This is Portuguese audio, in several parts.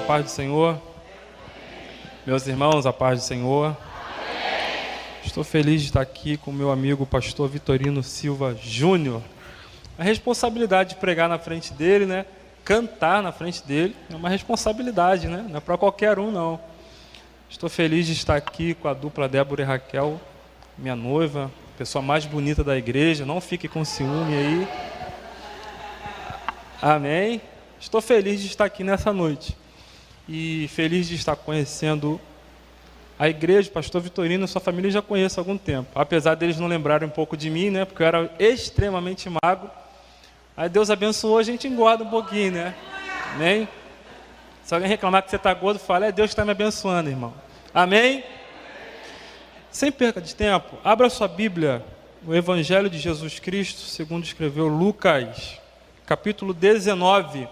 paz do Senhor. Meus irmãos, a paz do Senhor. Estou feliz de estar aqui com o meu amigo pastor Vitorino Silva Júnior. A responsabilidade de pregar na frente dele, né? Cantar na frente dele é uma responsabilidade, né? Não é para qualquer um, não. Estou feliz de estar aqui com a dupla Débora e Raquel, minha noiva, pessoa mais bonita da igreja. Não fique com ciúme aí. Amém. Estou feliz de estar aqui nessa noite e feliz de estar conhecendo a igreja. Pastor Vitorino e sua família já conheço há algum tempo, apesar deles não lembrarem um pouco de mim, né? Porque eu era extremamente magro. Aí Deus abençoou, a gente engorda um pouquinho, né? Amém? Se alguém reclamar que você está gordo, fala, é Deus que está me abençoando, irmão. Amém? Sem perca de tempo, abra sua Bíblia, o Evangelho de Jesus Cristo, segundo escreveu Lucas, capítulo 19.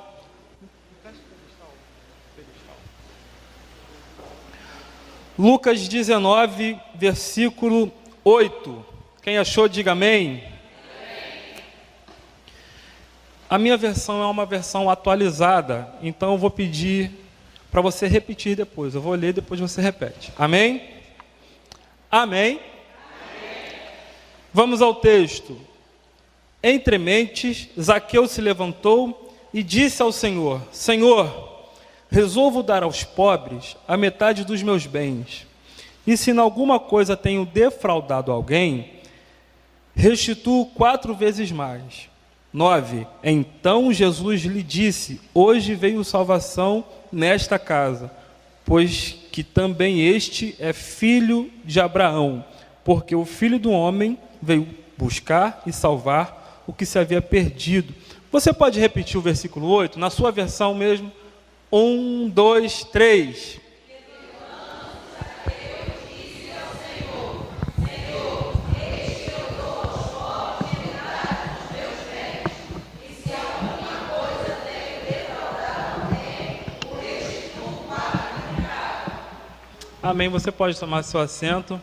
Lucas 19, versículo 8. Quem achou, diga amém. A minha versão é uma versão atualizada, então eu vou pedir para você repetir depois. Eu vou ler, depois você repete. Amém? Amém? Vamos ao texto. Entre mentes, Zaqueu se levantou e disse ao Senhor: Senhor, resolvo dar aos pobres a metade dos meus bens, e se em alguma coisa tenho defraudado alguém, restituo 4 vezes mais. 9. Então Jesus lhe disse: hoje veio salvação nesta casa, pois que também este é filho de Abraão, porque o Filho do Homem veio buscar e salvar o que se havia perdido. Você pode repetir o versículo 8, na sua versão mesmo? 1, 2, 3. Amém, você pode tomar seu assento.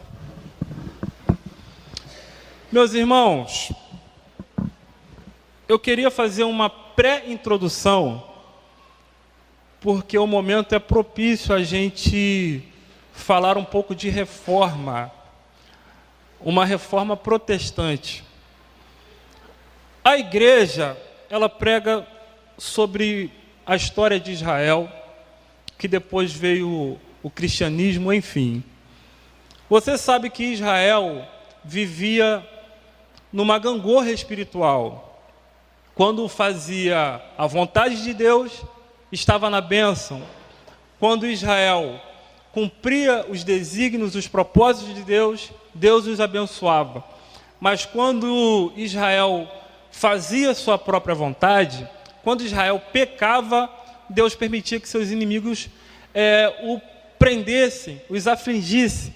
Meus irmãos, eu queria fazer uma pré-introdução, porque o momento é propício a gente falar um pouco de reforma, uma reforma protestante. A igreja, ela prega sobre a história de Israel, que depois veio o cristianismo, enfim. Você sabe que Israel vivia numa gangorra espiritual. Quando fazia a vontade de Deus, estava na bênção. Quando Israel cumpria os desígnios, os propósitos de Deus, Deus os abençoava. Mas quando Israel fazia sua própria vontade, quando Israel pecava, Deus permitia que seus inimigos o prendessem, os afligissem.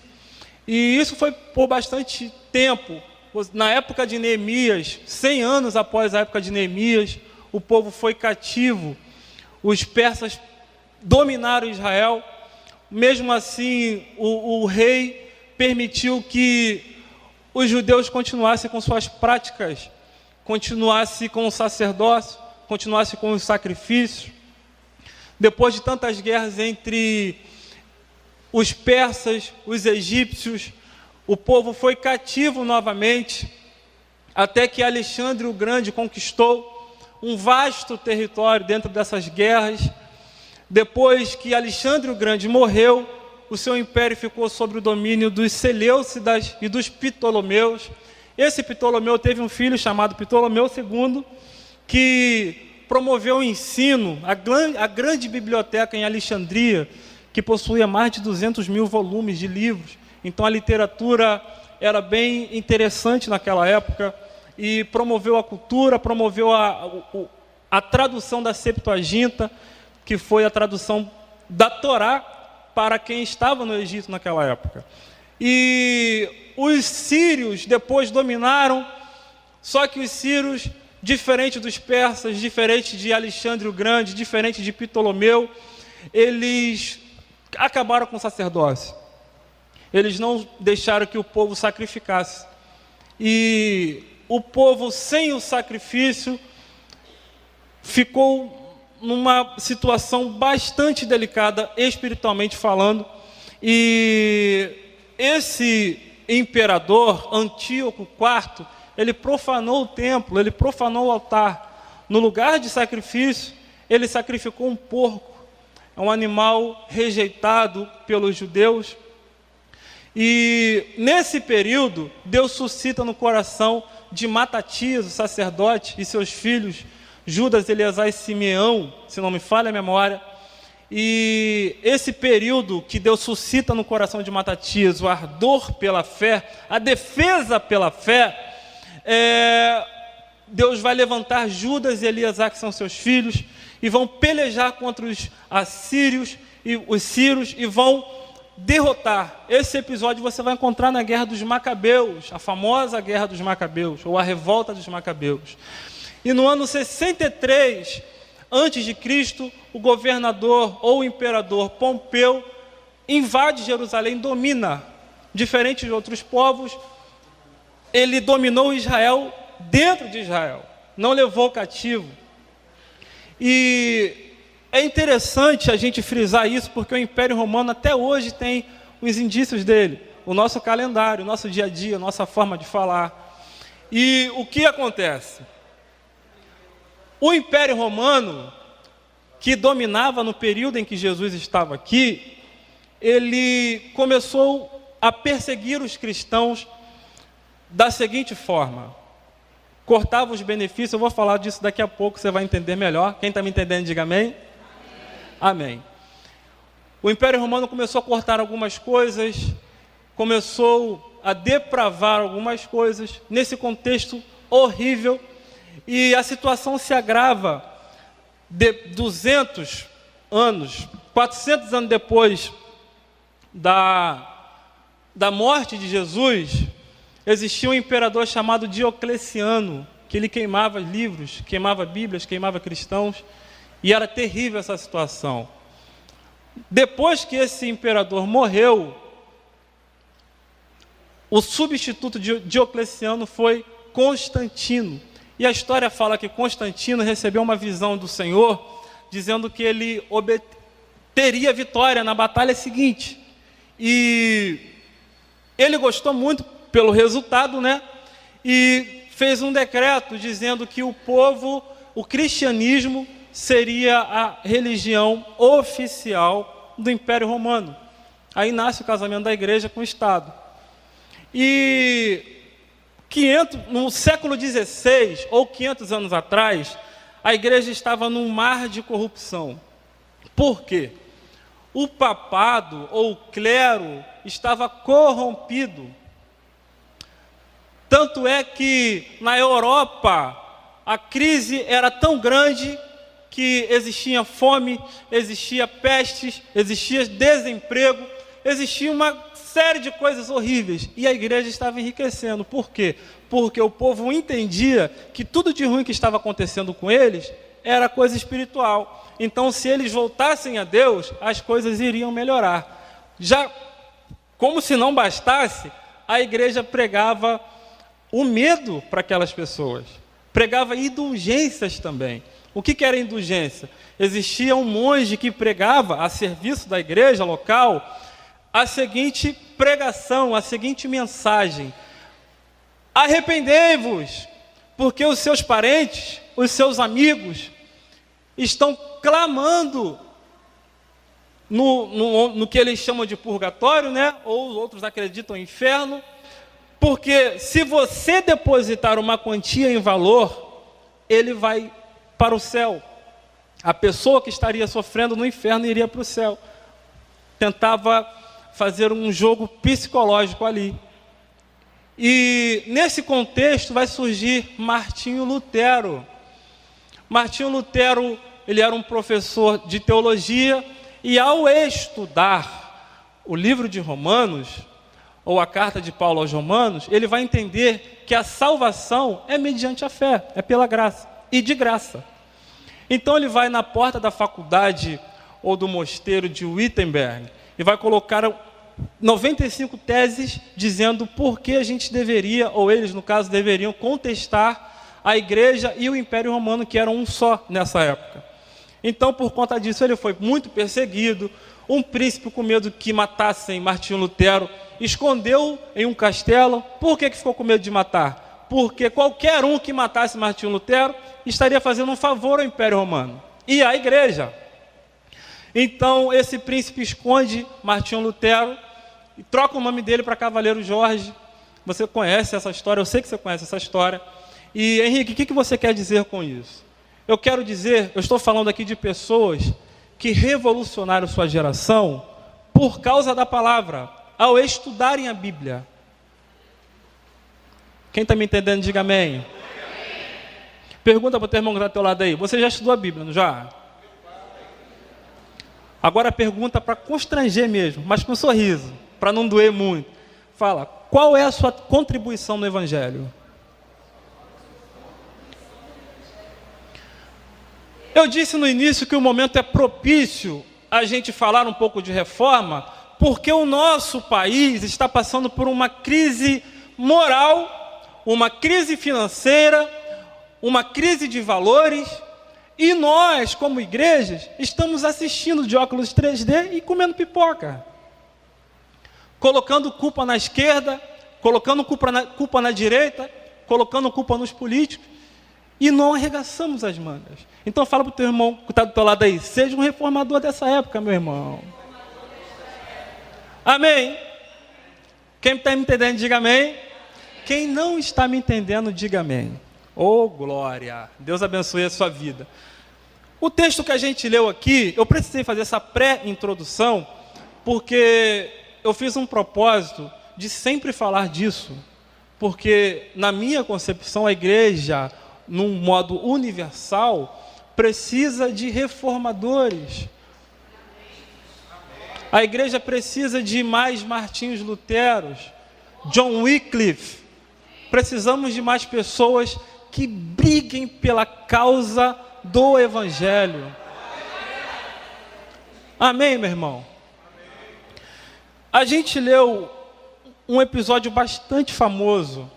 E isso foi por bastante tempo. Na época de Neemias, 100 anos após a época de Neemias, o povo foi cativo. Os persas dominaram Israel. Mesmo assim, o rei permitiu que os judeus continuassem com suas práticas, continuassem com o sacerdócio, continuassem com os sacrifícios. Depois de tantas guerras entre os persas, os egípcios, o povo foi cativo novamente, até que Alexandre o Grande conquistou um vasto território dentro dessas guerras. Depois que Alexandre o Grande morreu, o seu império ficou sob o domínio dos Seleucidas e dos Ptolomeus. Esse Ptolomeu teve um filho chamado Ptolomeu II, que promoveu o ensino, a grande biblioteca em Alexandria, que possuía mais de 200 mil volumes de livros. Então a literatura era bem interessante naquela época, e promoveu a cultura, promoveu a tradução da Septuaginta, que foi a tradução da Torá para quem estava no Egito naquela época. E os sírios depois dominaram, só que os sírios, diferente dos persas, diferente de Alexandre o Grande, diferente de Ptolomeu, eles acabaram com o sacerdócio. Eles não deixaram que o povo sacrificasse. E o povo, sem o sacrifício, ficou numa situação bastante delicada, espiritualmente falando, e esse imperador, Antíoco IV, ele profanou o templo, ele profanou o altar. No lugar de sacrifício, ele sacrificou um porco, um animal rejeitado pelos judeus. E nesse período, Deus suscita no coração de Matatias, o sacerdote, e seus filhos, Judas, Eleazar e Simeão, se não me falha a memória. E esse período que Deus suscita no coração de Matatias, o ardor pela fé, a defesa pela fé, Deus vai levantar Judas e Eleazar, que são seus filhos, e vão pelejar contra os assírios e os sírios, e vão derrotar. Esse episódio você vai encontrar na Guerra dos Macabeus, a famosa Guerra dos Macabeus, ou a Revolta dos Macabeus. E no ano 63 antes de Cristo, o governador ou o imperador Pompeu invade Jerusalém, domina. Diferente de outros povos, ele dominou Israel dentro de Israel, não levou cativo. E é interessante a gente frisar isso, porque o Império Romano até hoje tem os indícios dele, o nosso calendário, o nosso dia a dia, a nossa forma de falar. E o que acontece? O Império Romano, que dominava no período em que Jesus estava aqui, ele começou a perseguir os cristãos da seguinte forma: cortava os benefícios. Eu vou falar disso daqui a pouco, você vai entender melhor. Quem está me entendendo, diga amém. Amém. O Império Romano começou a cortar algumas coisas, começou a depravar algumas coisas, nesse contexto horrível, e a situação se agrava. De 200 anos, 400 anos depois da morte de Jesus, existia um imperador chamado Diocleciano, que ele queimava livros, queimava Bíblias, queimava cristãos, e era terrível essa situação. Depois que esse imperador morreu, o substituto de Diocleciano foi Constantino. E a história fala que Constantino recebeu uma visão do Senhor, dizendo que ele teria vitória na batalha seguinte. E ele gostou muito pelo resultado, né? E fez um decreto dizendo que o povo, o cristianismo, seria a religião oficial do Império Romano. Aí nasce o casamento da igreja com o Estado. E no século XVI, ou 500 anos atrás, a igreja estava num mar de corrupção. Por quê? O papado, ou o clero, estava corrompido. Tanto é que, na Europa, a crise era tão grande que existia fome, existia pestes, existia desemprego, existia uma série de coisas horríveis, e a igreja estava enriquecendo. Por quê? Porque o povo entendia que tudo de ruim que estava acontecendo com eles era coisa espiritual. Então, se eles voltassem a Deus, as coisas iriam melhorar. Já como se não bastasse, a igreja pregava o medo para aquelas pessoas, pregava indulgências também. O que era indulgência? Existia um monge que pregava a serviço da igreja local a seguinte pregação, a seguinte mensagem: arrependei-vos, porque os seus parentes, os seus amigos estão clamando no que eles chamam de purgatório, né? Ou os outros acreditam em inferno, porque se você depositar uma quantia em valor, ele vai para o céu. A pessoa que estaria sofrendo no inferno iria para o céu. Tentava fazer um jogo psicológico ali. E nesse contexto vai surgir Martinho Lutero. Martinho Lutero, ele era um professor de teologia, e ao estudar o livro de Romanos, ou a carta de Paulo aos Romanos, ele vai entender que a salvação é mediante a fé, é pela graça, e de graça. Então ele vai na porta da faculdade ou do mosteiro de Wittenberg e vai colocar 95 teses dizendo por que a gente deveria, ou eles no caso deveriam contestar a igreja e o Império Romano, que eram um só nessa época. Então, por conta disso, ele foi muito perseguido. Um príncipe, com medo que matassem Martinho Lutero, escondeu em um castelo. Por que ficou com medo de matar? Porque qualquer um que matasse Martinho Lutero estaria fazendo um favor ao Império Romano e à igreja. Então, esse príncipe esconde Martinho Lutero e troca o nome dele para Cavaleiro Jorge. Você conhece essa história, eu sei que você conhece essa história. E, Henrique, o que você quer dizer com isso? Eu quero dizer, eu estou falando aqui de pessoas que revolucionaram sua geração por causa da palavra, ao estudarem a Bíblia. Quem está me entendendo, diga amém. Pergunta para o teu irmão que está ao teu lado aí, você já estudou a Bíblia, não já? Agora pergunta para constranger mesmo, mas com um sorriso, para não doer muito. Fala, qual é a sua contribuição no Evangelho? Eu disse no início que o momento é propício a gente falar um pouco de reforma, porque o nosso país está passando por uma crise moral, uma crise financeira, uma crise de valores, e nós, como igrejas, estamos assistindo de óculos 3D e comendo pipoca. Colocando culpa na esquerda, colocando culpa na direita, colocando culpa nos políticos, e não arregaçamos as mangas. Então fala para o teu irmão que está do teu lado aí, seja um reformador dessa época, meu irmão. Amém? Quem está me entendendo, diga amém. Quem não está me entendendo, diga amém. Oh, glória! Deus abençoe a sua vida. O texto que a gente leu aqui, eu precisei fazer essa pré-introdução, porque eu fiz um propósito de sempre falar disso, porque na minha concepção a igreja, num modo universal, precisa de reformadores. A igreja precisa de mais Martinhos Luteros, John Wycliffe. Precisamos de mais pessoas que briguem pela causa do Evangelho. Amém, meu irmão? A gente leu um episódio bastante famoso.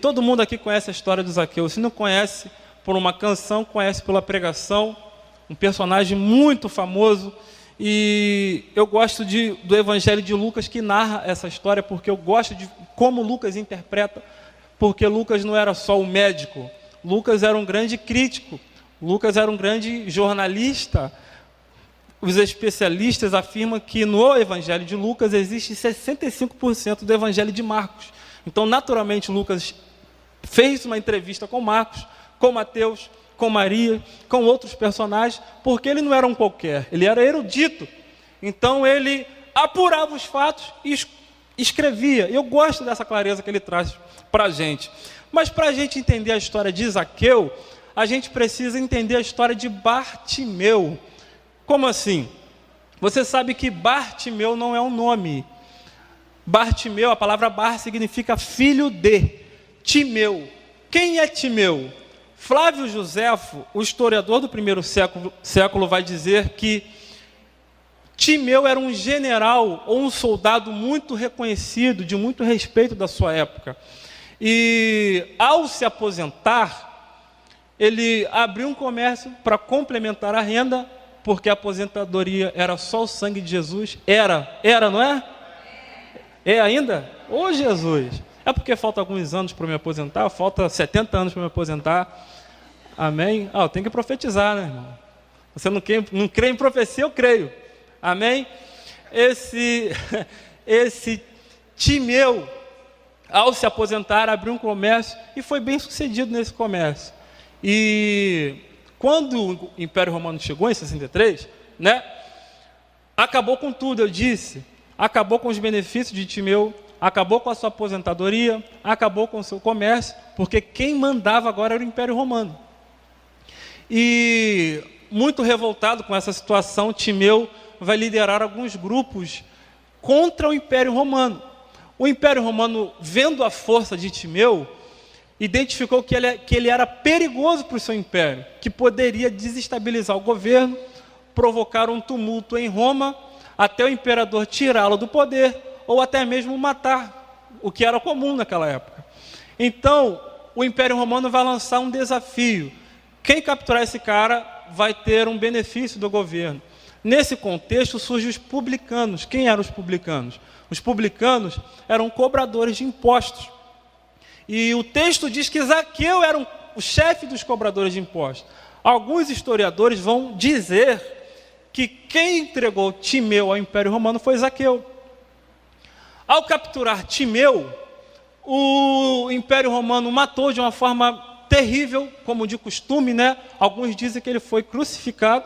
Todo mundo aqui conhece a história do Zaqueu. Se não conhece por uma canção, conhece pela pregação. Um personagem muito famoso. E eu gosto do Evangelho de Lucas, que narra essa história, porque eu gosto de como Lucas interpreta, porque Lucas não era só o médico, Lucas era um grande crítico, Lucas era um grande jornalista. Os especialistas afirmam que no Evangelho de Lucas existe 65% do Evangelho de Marcos. Então, naturalmente, Lucas fez uma entrevista com Marcos, com Mateus, com Maria, com outros personagens, porque ele não era um qualquer, ele era erudito. Então, ele apurava os fatos e escrevia. Eu gosto dessa clareza que ele traz para a gente. Mas para a gente entender a história de Zaqueu, a gente precisa entender a história de Bartimeu. Como assim? Você sabe que Bartimeu não é um nome. Bartimeu, a palavra Bar significa filho de. Timeu. Quem é Timeu? Flávio Joséfo, o historiador do primeiro século, vai dizer que Timeu era um general ou um soldado muito reconhecido, de muito respeito da sua época. E ao se aposentar, ele abriu um comércio para complementar a renda, porque a aposentadoria era só o sangue de Jesus. Era, não é? É ainda? Ô Jesus! É porque falta alguns anos para me aposentar, falta 70 anos para me aposentar. Amém? Eu tenho que profetizar, né, irmão? Você não crê em profecia, eu creio. Amém? Esse Timeu, ao se aposentar, abriu um comércio e foi bem sucedido nesse comércio. E quando o Império Romano chegou, em 63, né, acabou com tudo, eu disse. Acabou com os benefícios de Timeu, acabou com a sua aposentadoria, acabou com o seu comércio, porque quem mandava agora era o Império Romano. E, muito revoltado com essa situação, Timeu vai liderar alguns grupos contra o Império Romano. O Império Romano, vendo a força de Timeu, identificou que ele era perigoso para o seu império, que poderia desestabilizar o governo, provocar um tumulto em Roma, até o imperador tirá-lo do poder, ou até mesmo matar, o que era comum naquela época. Então, o Império Romano vai lançar um desafio: Quem capturar esse cara vai ter um benefício do governo. Nesse contexto surgem os publicanos. Quem eram os publicanos? Os publicanos eram cobradores de impostos. E o texto diz que Zaqueu era o chefe dos cobradores de impostos. Alguns historiadores vão dizer que quem entregou Timeu ao Império Romano foi Zaqueu. Ao capturar Timeu, o Império Romano matou de uma forma terrível, como de costume, né? Alguns dizem que ele foi crucificado,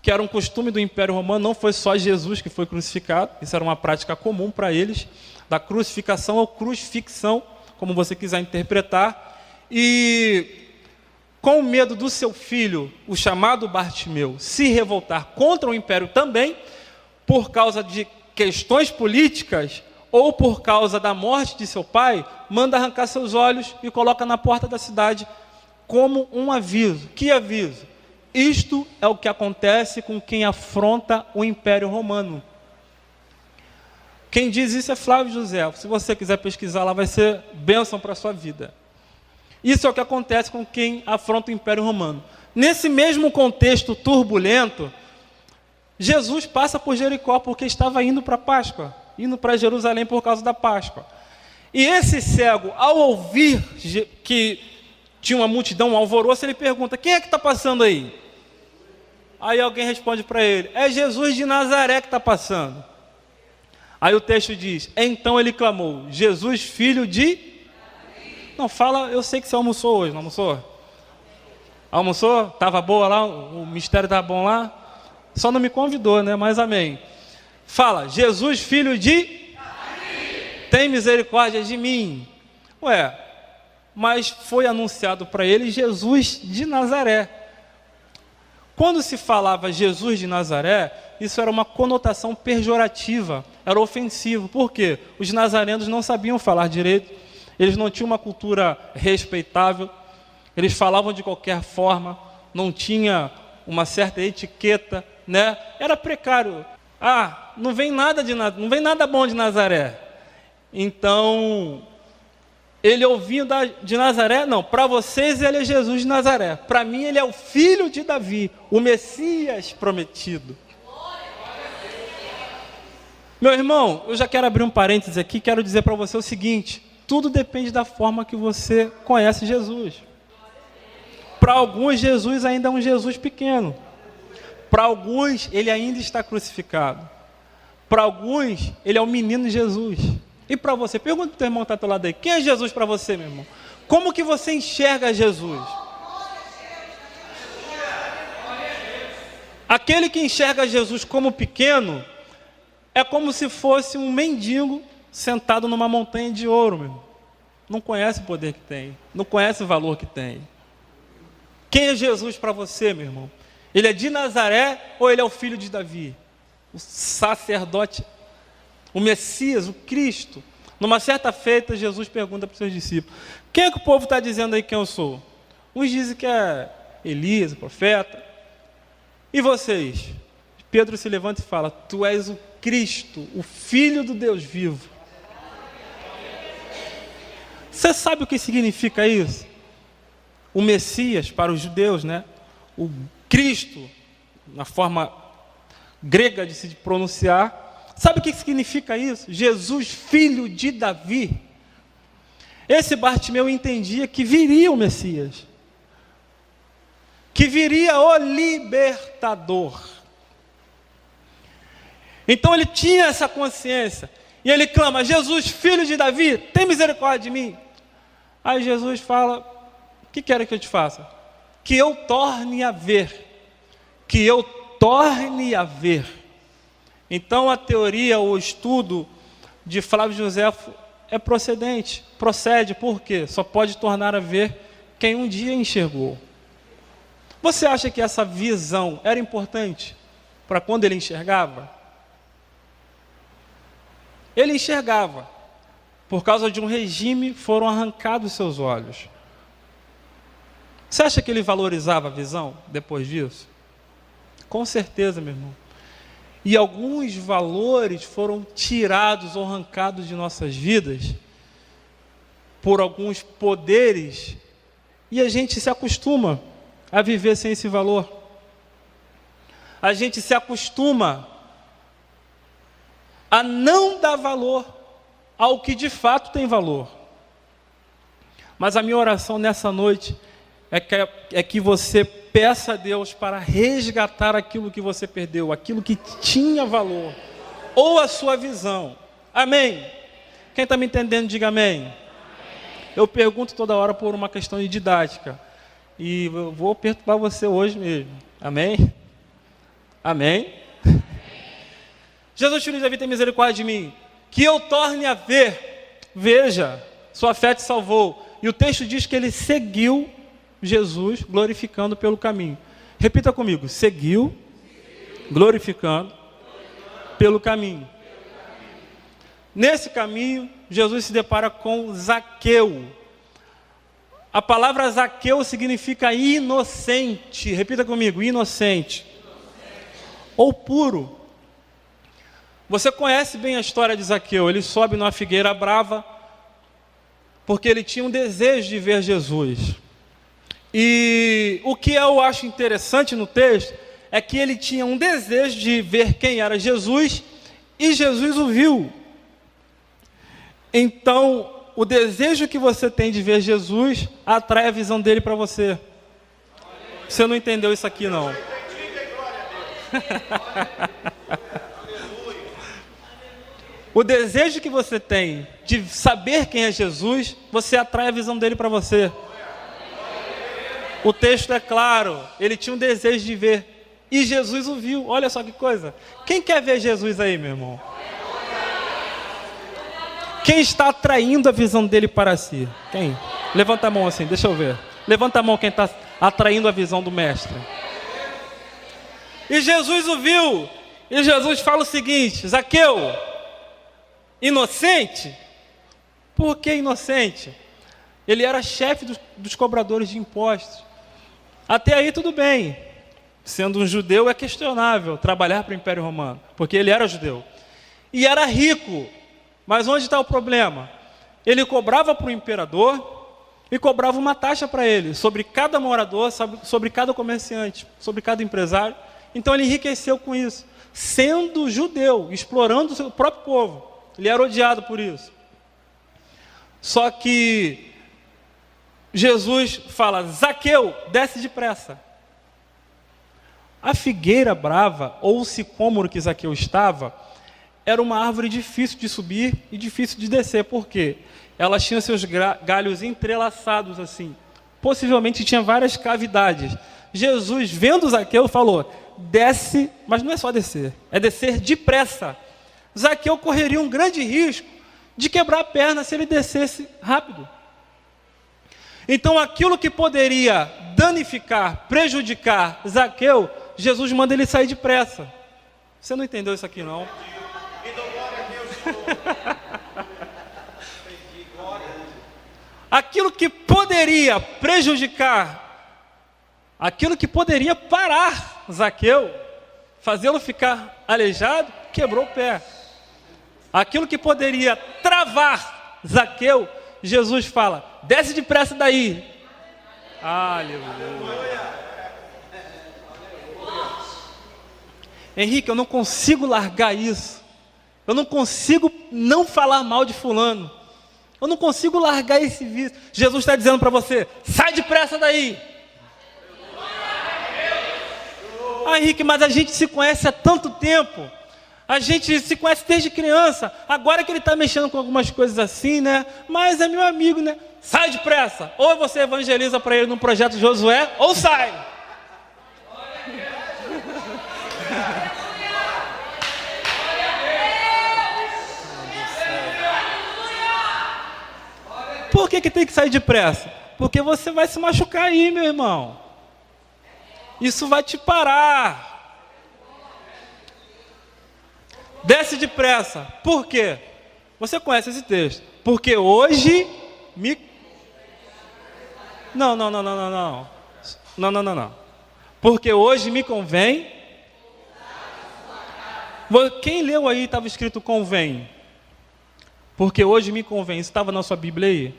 que era um costume do Império Romano, não foi só Jesus que foi crucificado, isso era uma prática comum para eles, da crucificação ou crucifixão, como você quiser interpretar, e com medo do seu filho, o chamado Bartimeu, se revoltar contra o Império também, por causa de questões políticas, ou por causa da morte de seu pai, manda arrancar seus olhos e coloca na porta da cidade como um aviso. Que aviso? Isto é o que acontece com quem afronta o Império Romano. Quem diz isso é Flávio José. Se você quiser pesquisar lá, vai ser bênção para a sua vida. Isso é o que acontece com quem afronta o Império Romano. Nesse mesmo contexto turbulento, Jesus passa por Jericó porque estava indo para a Páscoa, indo para Jerusalém por causa da Páscoa. E esse cego, ao ouvir que tinha uma multidão, um alvoroço, ele pergunta: quem é que está passando aí? Aí alguém responde para ele: é Jesus de Nazaré que está passando. Aí o texto diz: então ele clamou: Jesus, filho de... Não, fala, eu sei que você almoçou hoje, não almoçou? Almoçou? Estava boa lá? O mistério estava bom lá? Só não me convidou, né? Mas amém. Fala: Jesus, filho de... tem misericórdia de mim. Ué, mas foi anunciado para ele Jesus de Nazaré. Quando se falava Jesus de Nazaré, isso era uma conotação pejorativa, era ofensivo. Por quê? Os nazarenos não sabiam falar direito, eles não tinham uma cultura respeitável, eles falavam de qualquer forma, não tinha uma certa etiqueta, né? Era precário. Ah, não vem nada bom de Nazaré. Então, ele ouvindo de Nazaré, não, para vocês ele é Jesus de Nazaré, para mim ele é o filho de Davi, o Messias prometido. Meu irmão, eu já quero abrir um parênteses aqui, quero dizer para você o seguinte: tudo depende da forma que você conhece Jesus. Para alguns, Jesus ainda é um Jesus pequeno. Para alguns, ele ainda está crucificado. Para alguns, ele é o menino Jesus. E para você? Pergunta para o teu irmão que está do lado aí: quem é Jesus para você, meu irmão? Como que você enxerga Jesus? Aquele que enxerga Jesus como pequeno é como se fosse um mendigo sentado numa montanha de ouro, meu irmão. Não conhece o poder que tem, não conhece o valor que tem. Quem é Jesus para você, meu irmão? Ele é de Nazaré ou ele é o filho de Davi? O sacerdote, o Messias, o Cristo. Numa certa feita, Jesus pergunta para os seus discípulos: quem é que o povo está dizendo aí quem eu sou? Uns dizem que é Elias, o profeta. E vocês? Pedro se levanta e fala: tu és o Cristo, o Filho do Deus vivo. Você sabe o que significa isso? O Messias para os judeus, né? O Cristo, na forma grega de se pronunciar. Sabe o que significa isso? Jesus, filho de Davi. Esse Bartimeu entendia que viria o Messias, que viria o libertador. Então ele tinha essa consciência, e ele clama: Jesus, filho de Davi, tem misericórdia de mim. Aí Jesus fala: o que quer que eu te faça? Que eu torne a ver, que eu torne a ver. Então a teoria, o estudo de Flávio José procede, por quê? Só pode tornar a ver quem um dia enxergou. Você acha que essa visão era importante para quando ele enxergava? Ele enxergava. Por causa de um regime, foram arrancados seus olhos. Você acha que ele valorizava a visão depois disso? Com certeza, meu irmão. E alguns valores foram tirados ou arrancados de nossas vidas por alguns poderes, e a gente se acostuma a viver sem esse valor. A gente se acostuma a não dar valor ao que de fato tem valor. Mas a minha oração nessa noite é que você peça a Deus para resgatar aquilo que você perdeu, aquilo que tinha valor, ou a sua visão. Amém? Quem está me entendendo, diga amém. Eu pergunto toda hora por uma questão de didática. E eu vou perturbar você hoje mesmo. Amém? Amém? Jesus, filho de Davi, tem misericórdia de mim. Que eu torne a ver. Veja, sua fé te salvou. E o texto diz que ele seguiu Jesus, glorificando pelo caminho. Repita comigo. Seguiu, glorificando pelo caminho. Nesse caminho, Jesus se depara com Zaqueu. A palavra Zaqueu significa inocente. Repita comigo, inocente. Ou puro. Você conhece bem a história de Zaqueu. Ele sobe numa figueira brava, porque ele tinha um desejo de ver Jesus. E o que eu acho interessante no texto, é que ele tinha um desejo de ver quem era Jesus, e Jesus o viu. Então, o desejo que você tem de ver Jesus, atrai a visão dele para você. Você não entendeu isso aqui, não. O desejo que você tem de saber quem é Jesus, você atrai a visão dele para você. O texto é claro, ele tinha um desejo de ver, e Jesus o viu. Olha só que coisa. Quem quer ver Jesus aí, meu irmão? Quem está atraindo a visão dele para si? Quem? Levanta a mão assim, deixa eu ver. Levanta a mão quem está atraindo a visão do mestre. E Jesus o viu. E Jesus fala o seguinte: Zaqueu, inocente? Por que inocente? Ele era chefe dos cobradores de impostos. Até aí tudo bem. Sendo um judeu é questionável trabalhar para o Império Romano, porque ele era judeu. E era rico. Mas onde está o problema? Ele cobrava para o imperador e cobrava uma taxa para ele, sobre cada morador, sobre cada comerciante, sobre cada empresário. Então ele enriqueceu com isso, sendo judeu, explorando o seu próprio povo. Ele era odiado por isso. Só que Jesus fala: Zaqueu, desce depressa. A figueira brava, ou o sicômoro que Zaqueu estava, era uma árvore difícil de subir e difícil de descer. Por quê? Ela tinha seus galhos entrelaçados assim. Possivelmente tinha várias cavidades. Jesus, vendo Zaqueu, falou: desce, mas não é só descer, é descer depressa. Zaqueu correria um grande risco de quebrar a perna se ele descesse rápido. Então aquilo que poderia danificar, prejudicar Zaqueu, Jesus manda ele sair depressa. Você não entendeu isso aqui, não? Aquilo que poderia prejudicar, aquilo que poderia parar Zaqueu, fazê-lo ficar aleijado, quebrou o pé. Aquilo que poderia travar Zaqueu, Jesus fala: desce depressa daí. Aleluia. Henrique, eu não consigo largar isso. Eu não consigo não falar mal de fulano. Eu não consigo largar esse vício. Jesus está dizendo para você: sai depressa daí. Henrique, mas a gente se conhece há tanto tempo. A gente se conhece desde criança. Agora que ele está mexendo com algumas coisas assim, né? Mas é meu amigo, né? Sai depressa. Ou você evangeliza para ele no projeto Josué, ou sai. Por que tem que sair depressa? Porque você vai se machucar aí, meu irmão. Isso vai te parar. Desce depressa. Por quê? Você conhece esse texto. Porque hoje me... Não. Porque hoje me convém... Quem leu aí estava escrito convém? Porque hoje me convém. Isso estava na sua Bíblia aí?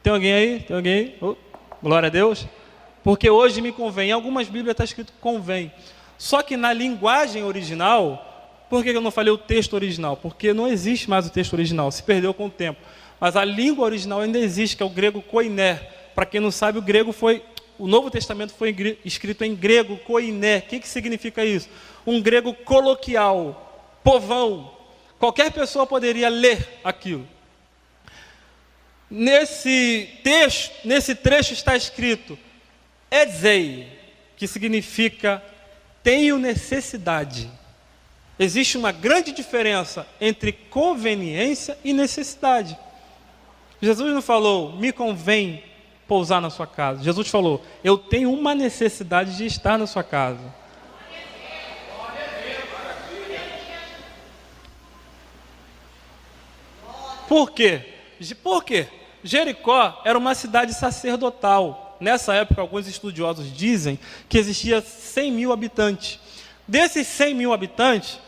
Tem alguém aí? Tem alguém aí? Oh, glória a Deus. porque hoje me convém. Em algumas Bíblias está escrito convém. Só que na linguagem original, por que eu não falei o texto original? Porque não existe mais o texto original, se perdeu com o tempo. Mas a língua original ainda existe, que é o grego koiné. Para quem não sabe, o Novo Testamento foi escrito em grego koiné. O que significa isso? Um grego coloquial, povão. Qualquer pessoa poderia ler aquilo. Nesse trecho está escrito edzei, que significa tenho necessidade. Existe uma grande diferença entre conveniência e necessidade. Jesus não falou, me convém pousar na sua casa. Jesus falou, eu tenho uma necessidade de estar na sua casa. Por quê? Por quê? Jericó era uma cidade sacerdotal. Nessa época, alguns estudiosos dizem que existia 100 mil habitantes. Desses 100 mil habitantes,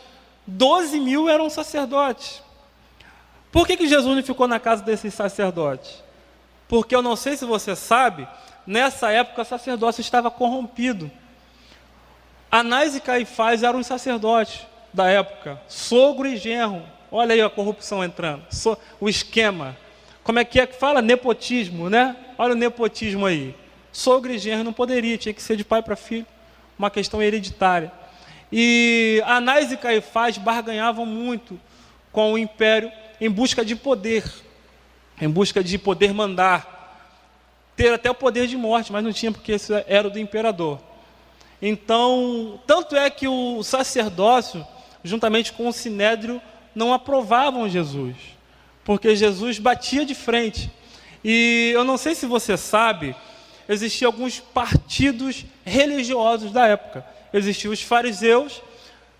12 mil eram sacerdotes. Por que Jesus não ficou na casa desses sacerdotes? Porque eu não sei se você sabe, nessa época o sacerdócio estava corrompido. Anás e Caifás eram os sacerdotes da época, sogro e genro. Olha aí a corrupção entrando, o esquema. Como é que fala? Nepotismo, né? Olha o nepotismo aí. Sogro e genro não poderia, tinha que ser de pai para filho, uma questão hereditária. E Anás e Caifás barganhavam muito com o império em busca de poder mandar, ter até o poder de morte, mas não tinha porque isso era do imperador. Então, tanto é que o sacerdócio, juntamente com o sinédrio, não aprovavam Jesus, porque Jesus batia de frente. E eu não sei se você sabe, existiam alguns partidos religiosos da época. Existiam os fariseus.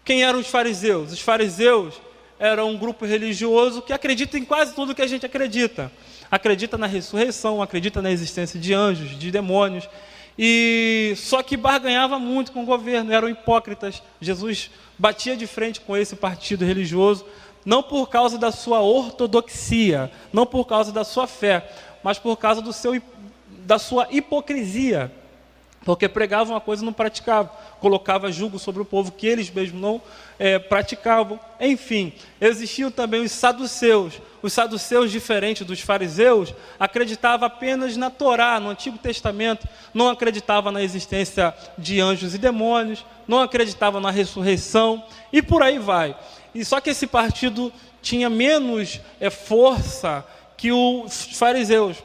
Quem eram os fariseus? Os fariseus eram um grupo religioso que acredita em quase tudo que a gente acredita. Acredita na ressurreição, acredita na existência de anjos, de demônios. E só que barganhava muito com o governo, eram hipócritas. Jesus batia de frente com esse partido religioso, não por causa da sua ortodoxia, não por causa da sua fé, mas por causa da sua hipocrisia, porque pregavam uma coisa e não praticavam, colocava julgo sobre o povo que eles mesmos não praticavam. Enfim, existiam também os saduceus. Os saduceus, diferentes dos fariseus, acreditavam apenas na Torá, no Antigo Testamento, não acreditavam na existência de anjos e demônios, não acreditavam na ressurreição, e por aí vai. E só que esse partido tinha menos força que os fariseus.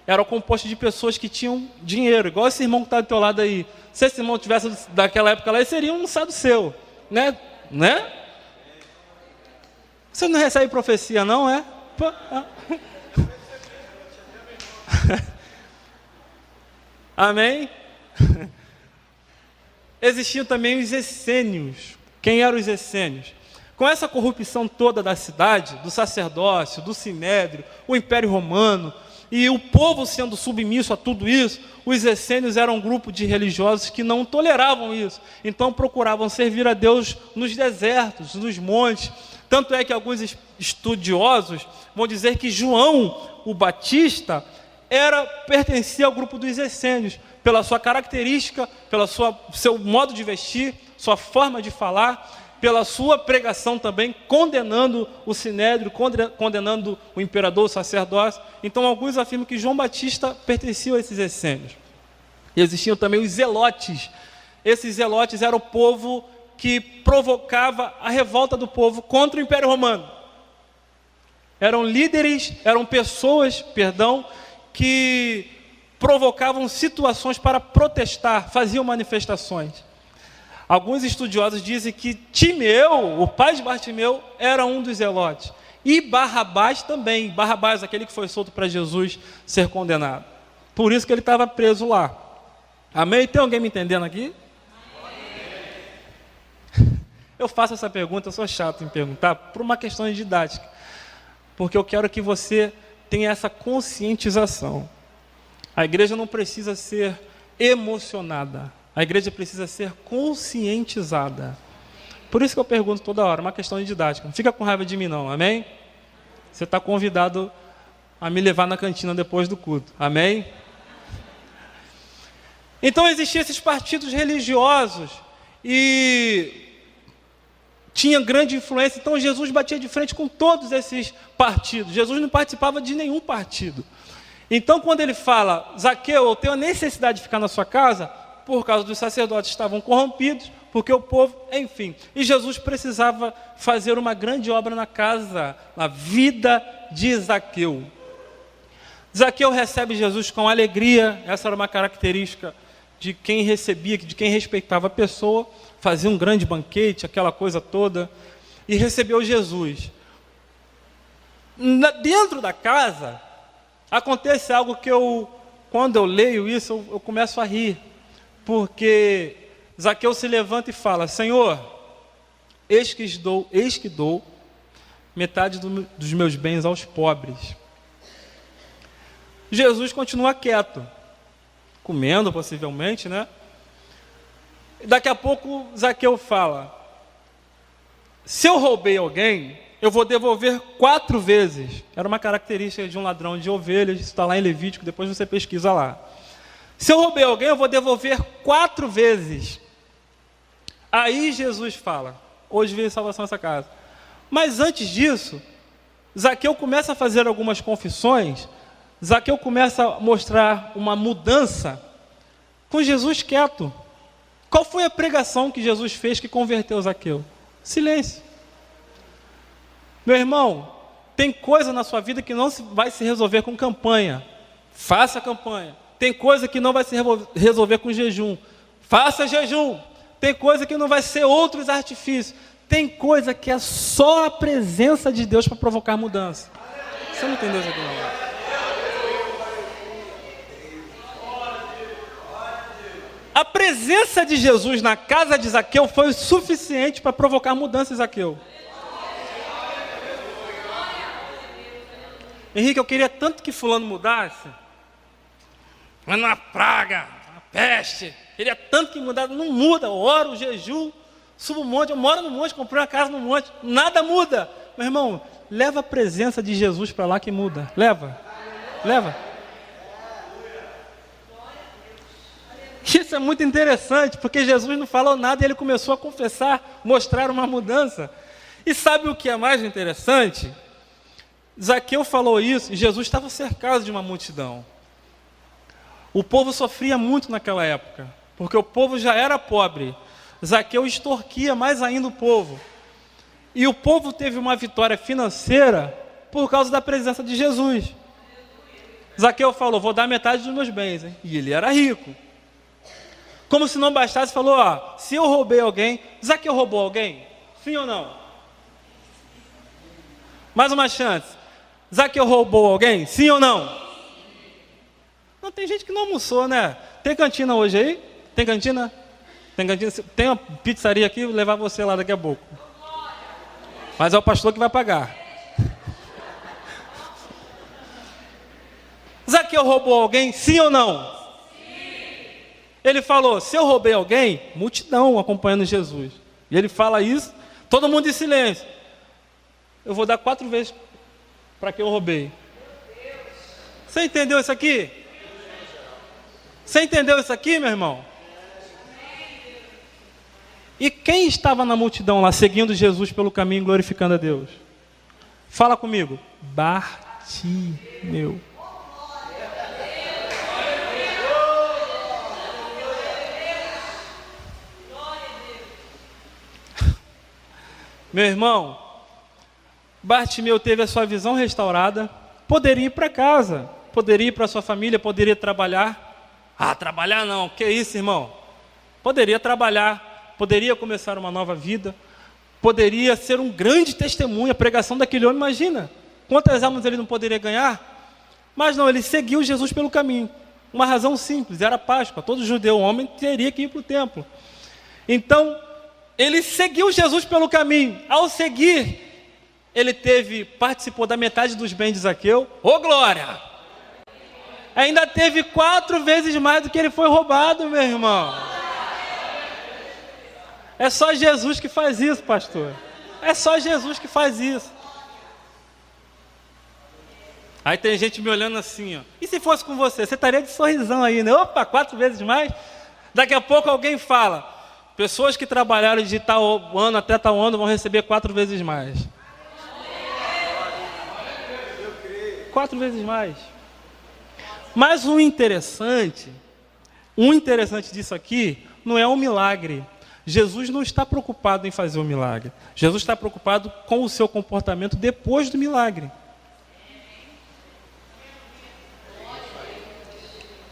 Era composto de pessoas que tinham dinheiro, igual esse irmão que está do teu lado aí. Se esse irmão tivesse daquela época lá, ele seria um saduceu, né? Você não recebe profecia, não, é? Amém? Existiam também os essênios. Quem eram os essênios? Com essa corrupção toda da cidade, do sacerdócio, do sinédrio, o Império Romano, e o povo sendo submisso a tudo isso, os essênios eram um grupo de religiosos que não toleravam isso. Então procuravam servir a Deus nos desertos, nos montes. Tanto é que alguns estudiosos vão dizer que João, o Batista, pertencia ao grupo dos essênios, pela sua característica, pelo seu modo de vestir, sua forma de falar, pela sua pregação também, condenando o sinédrio, condenando o imperador, o sacerdócio. Então, alguns afirmam que João Batista pertencia a esses essênios. E existiam também os zelotes. Esses zelotes eram o povo que provocava a revolta do povo contra o Império Romano. Eram líderes, eram pessoas, que provocavam situações para protestar, faziam manifestações. Alguns estudiosos dizem que Timeu, o pai de Bartimeu, era um dos zelotes. E Barrabás também. Barrabás, aquele que foi solto para Jesus ser condenado. Por isso que ele estava preso lá. Amém? Tem alguém me entendendo aqui? Eu faço essa pergunta, eu sou chato em perguntar, por uma questão de didática. Porque eu quero que você tenha essa conscientização. A igreja não precisa ser emocionada. A igreja precisa ser conscientizada. Por isso que eu pergunto toda hora, uma questão de didática. Não fica com raiva de mim não, amém? Você está convidado a me levar na cantina depois do culto, amém? Então existiam esses partidos religiosos e tinha grande influência. Então Jesus batia de frente com todos esses partidos. Jesus não participava de nenhum partido. Então quando ele fala, Zaqueu, eu tenho a necessidade de ficar na sua casa, por causa dos sacerdotes que estavam corrompidos, porque o povo, enfim. E Jesus precisava fazer uma grande obra na casa, na vida de Zaqueu. Zaqueu recebe Jesus com alegria. Essa era uma característica de quem recebia, de quem respeitava a pessoa. Fazia um grande banquete, aquela coisa toda. E recebeu Jesus. Dentro da casa, acontece algo que quando eu leio isso, eu começo a rir. Porque Zaqueu se levanta e fala, Senhor, eis que dou metade dos meus bens aos pobres. Jesus continua quieto, comendo possivelmente, né? Daqui a pouco Zaqueu fala, se eu roubei alguém, eu vou devolver 4 vezes. Era uma característica de um ladrão de ovelhas, isso está lá em Levítico, depois você pesquisa lá. Se eu roubei alguém, eu vou devolver 4 vezes. Aí Jesus fala, hoje veio salvação nessa casa. Mas antes disso, Zaqueu começa a fazer algumas confissões, Zaqueu começa a mostrar uma mudança com Jesus quieto. Qual foi a pregação que Jesus fez que converteu Zaqueu? Silêncio. Meu irmão, tem coisa na sua vida que não vai se resolver com campanha. Faça campanha. Tem coisa que não vai se resolver com jejum. Faça jejum. Tem coisa que não vai ser outros artifícios. Tem coisa que é só a presença de Deus para provocar mudança. Você não entendeu isso aqui não? A presença de Jesus na casa de Zaqueu foi o suficiente para provocar mudança em Zaqueu. Henrique, eu queria tanto que fulano mudasse. Mas uma praga, uma peste. Queria tanto que mudasse. Não muda. Eu oro, jejum, subo um monte. Eu moro no monte, comprei uma casa no monte. Nada muda. Meu irmão, leva a presença de Jesus para lá que muda. Leva. Isso é muito interessante, porque Jesus não falou nada e ele começou a confessar, mostrar uma mudança. E sabe o que é mais interessante? Zaqueu falou isso e Jesus estava cercado de uma multidão. O povo sofria muito naquela época, porque o povo já era pobre. Zaqueu extorquia mais ainda o povo. E o povo teve uma vitória financeira por causa da presença de Jesus. Zaqueu falou, vou dar metade dos meus bens. Hein? E ele era rico. Como se não bastasse, falou, se eu roubei alguém, Zaqueu roubou alguém? Sim ou não? Mais uma chance. Zaqueu roubou alguém? Sim ou não? Não, tem gente que não almoçou, né? Tem cantina hoje aí? Tem cantina? Tem cantina? Tem uma pizzaria aqui, vou levar você lá daqui a pouco. Mas é o pastor que vai pagar. Zaqueu roubou alguém? Sim ou não? Ele falou, se eu roubei alguém, multidão acompanhando Jesus. E ele fala isso, todo mundo em silêncio. Eu vou dar 4 vezes para quem eu roubei. Você entendeu isso aqui? Você entendeu isso aqui, meu irmão? E quem estava na multidão lá, seguindo Jesus pelo caminho, glorificando a Deus? Fala comigo. Bartimeu. Meu irmão, Bartimeu teve a sua visão restaurada, poderia ir para casa, poderia ir para sua família, poderia trabalhar. Trabalhar não, que isso, irmão? Poderia trabalhar, poderia começar uma nova vida, poderia ser um grande testemunho, a pregação daquele homem, imagina, quantas almas ele não poderia ganhar? Mas não, ele seguiu Jesus pelo caminho, uma razão simples, era Páscoa, todo judeu, homem, teria que ir para o templo. Então, ele seguiu Jesus pelo caminho. Ao seguir, ele participou da metade dos bens de Zaqueu. Ô glória! Ainda teve 4 vezes mais do que ele foi roubado, meu irmão. É só Jesus que faz isso, pastor. É só Jesus que faz isso. Aí tem gente me olhando assim, E se fosse com você? Você estaria de sorrisão aí, né? Opa, 4 vezes mais? Daqui a pouco alguém fala, pessoas que trabalharam de tal ano até tal ano vão receber 4 vezes mais. 4 vezes mais. Mas o interessante disso aqui não é um milagre. Jesus não está preocupado em fazer o milagre. Jesus está preocupado com o seu comportamento depois do milagre.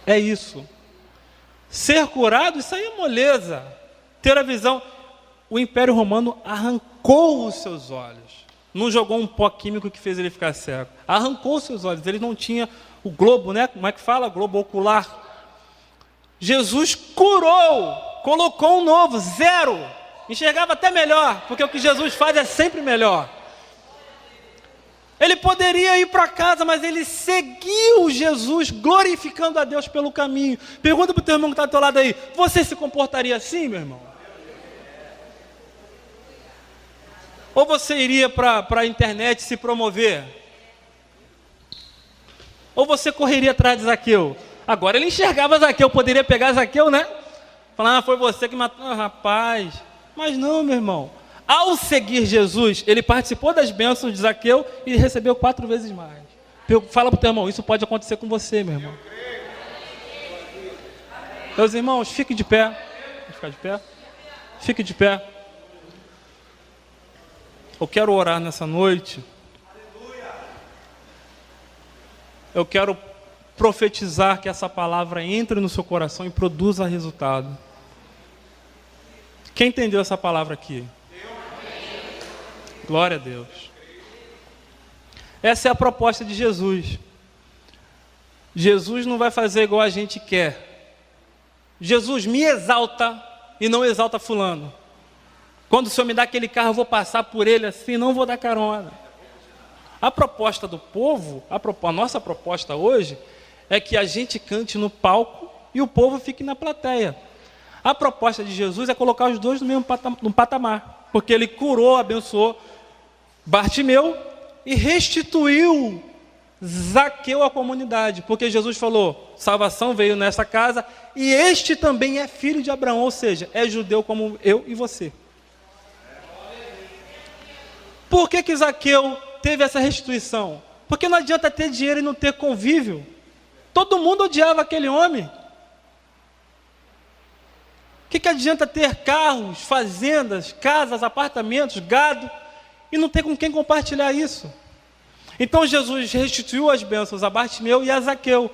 É isso. Ser curado, isso aí é moleza. Ter a visão. O Império Romano arrancou os seus olhos. Não jogou um pó químico que fez ele ficar cego. Arrancou os seus olhos. Ele não tinha o globo, né? Como é que fala? Globo ocular. Jesus curou, colocou um novo, 0. Enxergava até melhor, porque o que Jesus faz é sempre melhor. Ele poderia ir para casa, mas ele seguiu Jesus, glorificando a Deus pelo caminho. Pergunta para o teu irmão que está do teu lado aí, você se comportaria assim, meu irmão? Ou você iria para a internet se promover? Ou você correria atrás de Zaqueu? Agora ele enxergava Zaqueu, poderia pegar Zaqueu, né? Falar, foi você que matou, rapaz. Mas não, meu irmão. Ao seguir Jesus, ele participou das bênçãos de Zaqueu e recebeu 4 vezes mais. Fala para o teu irmão, isso pode acontecer com você, meu irmão. Meus irmãos, fique de pé. Vamos ficar de pé? Fique de pé. Eu quero orar nessa noite. Eu quero profetizar que essa palavra entre no seu coração e produza resultado. Quem entendeu essa palavra aqui? Glória a Deus. Essa é a proposta de Jesus. Jesus não vai fazer igual a gente quer. Jesus me exalta e não exalta fulano. Quando o Senhor me dá aquele carro, eu vou passar por ele assim, não vou dar carona. A proposta do povo, a nossa proposta hoje, é que a gente cante no palco e o povo fique na plateia. A proposta de Jesus é colocar os dois no patamar, porque ele curou, abençoou Bartimeu e restituiu Zaqueu à comunidade, porque Jesus falou, salvação veio nessa casa e este também é filho de Abraão, ou seja, é judeu como eu e você. Por que Zaqueu teve essa restituição? Porque não adianta ter dinheiro e não ter convívio. Todo mundo odiava aquele homem. O que adianta ter carros, fazendas, casas, apartamentos, gado, e não ter com quem compartilhar isso? Então Jesus restituiu as bênçãos a Bartimeu e a Zaqueu.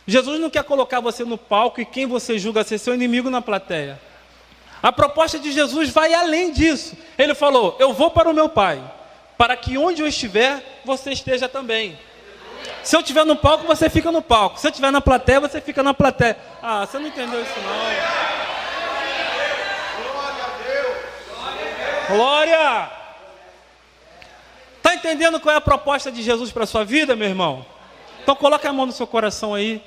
Jesus não quer colocar você no palco e quem você julga ser seu inimigo na plateia. A proposta de Jesus vai além disso. Ele falou, eu vou para o meu Pai, para que onde eu estiver, você esteja também. Se eu estiver no palco, você fica no palco. Se eu estiver na plateia, você fica na plateia. Ah, você não entendeu isso não. Glória! Está entendendo qual é a proposta de Jesus para a sua vida, meu irmão? Então coloque a mão no seu coração aí,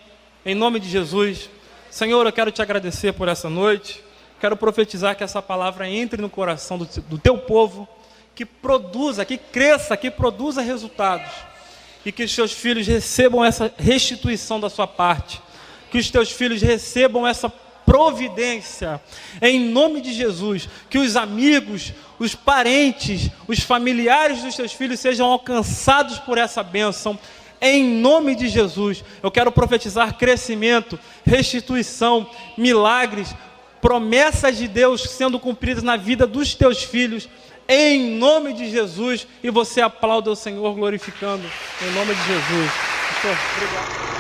em nome de Jesus. Senhor, eu quero te agradecer por essa noite. Quero profetizar que essa palavra entre no coração do teu povo, que produza, que cresça, que produza resultados. E que os teus filhos recebam essa restituição da sua parte. Que os teus filhos recebam essa providência, em nome de Jesus, que os amigos, os parentes, os familiares dos teus filhos sejam alcançados por essa bênção, em nome de Jesus. Eu quero profetizar crescimento, restituição, milagres, promessas de Deus sendo cumpridas na vida dos teus filhos, em nome de Jesus, e você aplauda o Senhor glorificando, em nome de Jesus. Obrigado.